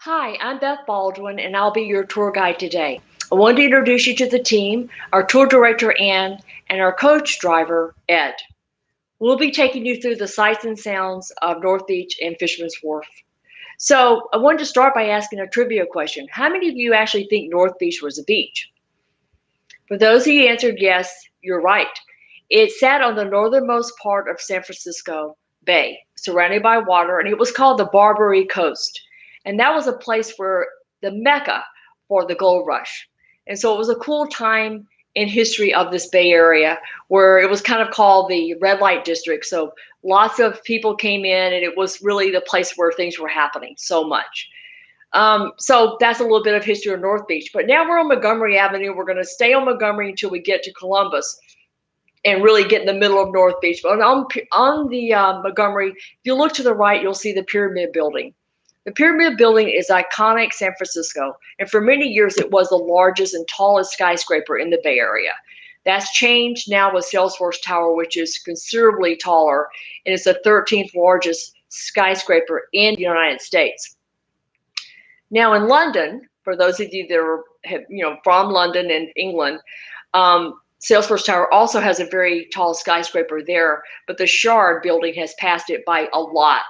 Hi, I'm Beth Baldwin, and I'll be your tour guide today. I wanted to introduce you to the team, our tour director, Ann, and our coach driver, Ed. We'll be taking you through the sights and sounds of North Beach and Fisherman's Wharf. So, I wanted to start by asking a trivia question. How many of you actually think North Beach was a beach? For those of you who answered yes, you're right. It sat on the northernmost part of San Francisco Bay, surrounded by water, and it was called the Barbary Coast. And that was a place where the Mecca for the gold rush. And so it was a cool time in history of this Bay Area where it was kind of called the red light district. So lots of people came in, and it was really the place where things were happening so much. So that's a little bit of history of North Beach. But now we're on Montgomery Avenue. We're going to stay on Montgomery until we get to Columbus and really get in the middle of North Beach. But on the Montgomery, if you look to the right, you'll see the Pyramid Building. The Pyramid Building is iconic San Francisco, and for many years it was the largest and tallest skyscraper in the Bay Area. That's changed now with Salesforce Tower, which is considerably taller, and it's the 13th largest skyscraper in the United States. Now in London, for those of you that are from London and England, Salesforce Tower also has a very tall skyscraper there, but the Shard building has passed it by a lot.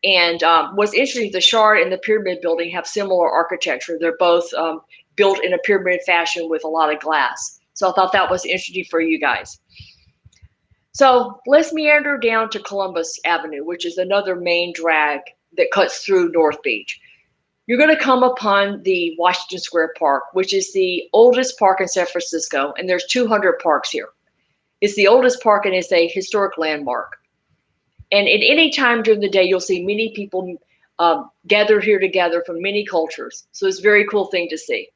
And what's interesting, the Shard and the Pyramid Building have similar architecture. They're both built in a pyramid fashion with a lot of glass. So I thought that was interesting for you guys. So let's meander down to Columbus Avenue, which is another main drag that cuts through North Beach. You're going to come upon the Washington Square Park, which is the oldest park in San Francisco, and there's 200 parks here. It's the oldest park and it's a historic landmark. And at any time during the day, you'll see many people gathered here together from many cultures. So it's a very cool thing to see.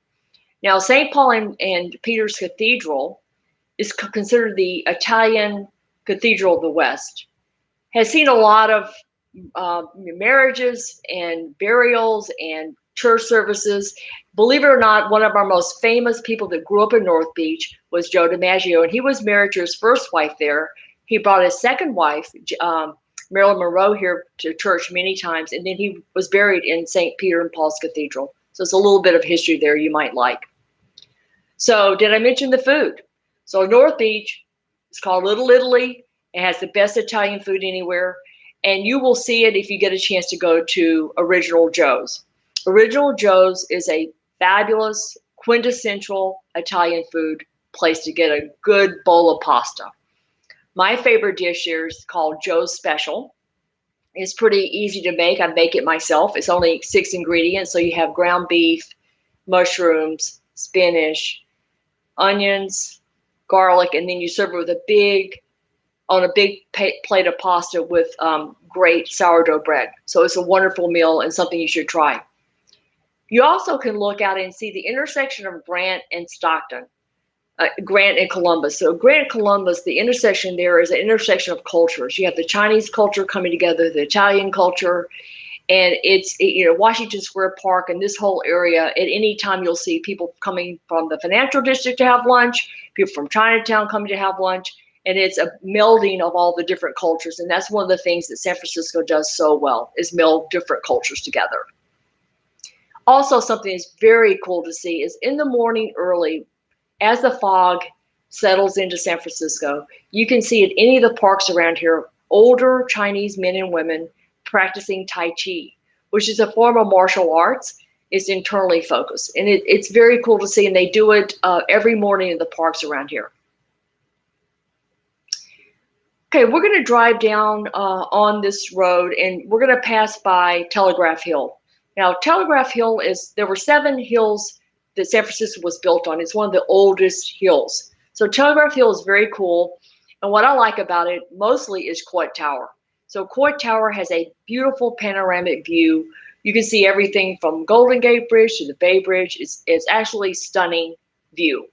Now, St. Paul and Peter's Cathedral is considered the Italian Cathedral of the West. Has seen a lot of marriages and burials and church services. Believe it or not, one of our most famous people that grew up in North Beach was Joe DiMaggio, and he was married to his first wife there. He brought his second wife, Marilyn Monroe, here to church many times, and then he was buried in St. Peter and Paul's Cathedral. So it's a little bit of history there you might like. So did I mention the food? So North Beach is called Little Italy. It has the best Italian food anywhere. And you will see it if you get a chance to go to Original Joe's. Original Joe's is a fabulous, quintessential Italian food place to get a good bowl of pasta. My favorite dish here is called Joe's Special. It's pretty easy to make. I make it myself. It's only 6 ingredients. So you have ground beef, mushrooms, spinach, onions, garlic, and then you serve it with a big plate of pasta with great sourdough bread. So it's a wonderful meal and something you should try. You also can look out and see the intersection of Grant and Stockton, Grant and Columbus. So Grant and Columbus, the intersection there is an intersection of cultures. You have the Chinese culture coming together, the Italian culture, and it's Washington Square Park and this whole area. At any time, you'll see people coming from the financial district to have lunch, people from Chinatown coming to have lunch. And it's a melding of all the different cultures. And that's one of the things that San Francisco does so well, is meld different cultures together. Also, something that's very cool to see is in the morning early, as the fog settles into San Francisco, you can see at any of the parks around here, older Chinese men and women practicing Tai Chi, which is a form of martial arts. It's internally focused. And it's very cool to see. And they do it every morning in the parks around here. Okay, we're going to drive down on this road, and we're going to pass by Telegraph Hill. Now, Telegraph Hill there were 7 hills that San Francisco was built on. It's one of the oldest hills. So Telegraph Hill is very cool. And what I like about it mostly is Coit Tower. So Coit Tower has a beautiful panoramic view. You can see everything from Golden Gate Bridge to the Bay Bridge. It's actually a stunning view.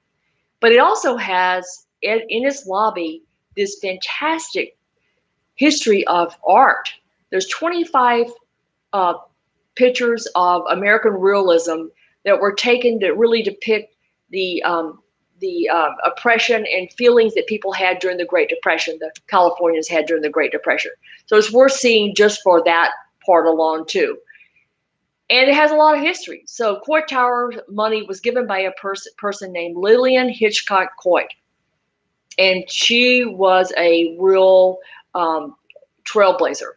But it also has, in its lobby, this fantastic history of art. There's 25 pictures of American realism that were taken to really depict the oppression and feelings that people had during the Great Depression, the Californians had during the Great Depression. So it's worth seeing just for that part alone too. And it has a lot of history. So Coit Tower money was given by a person named Lillian Hitchcock Coit. And she was a real trailblazer.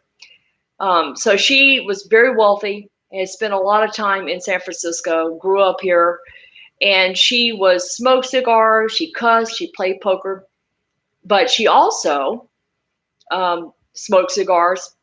So she was very wealthy, had spent a lot of time in San Francisco, grew up here, and she was smoked cigars, she cussed, she played poker, but she also smoked cigars,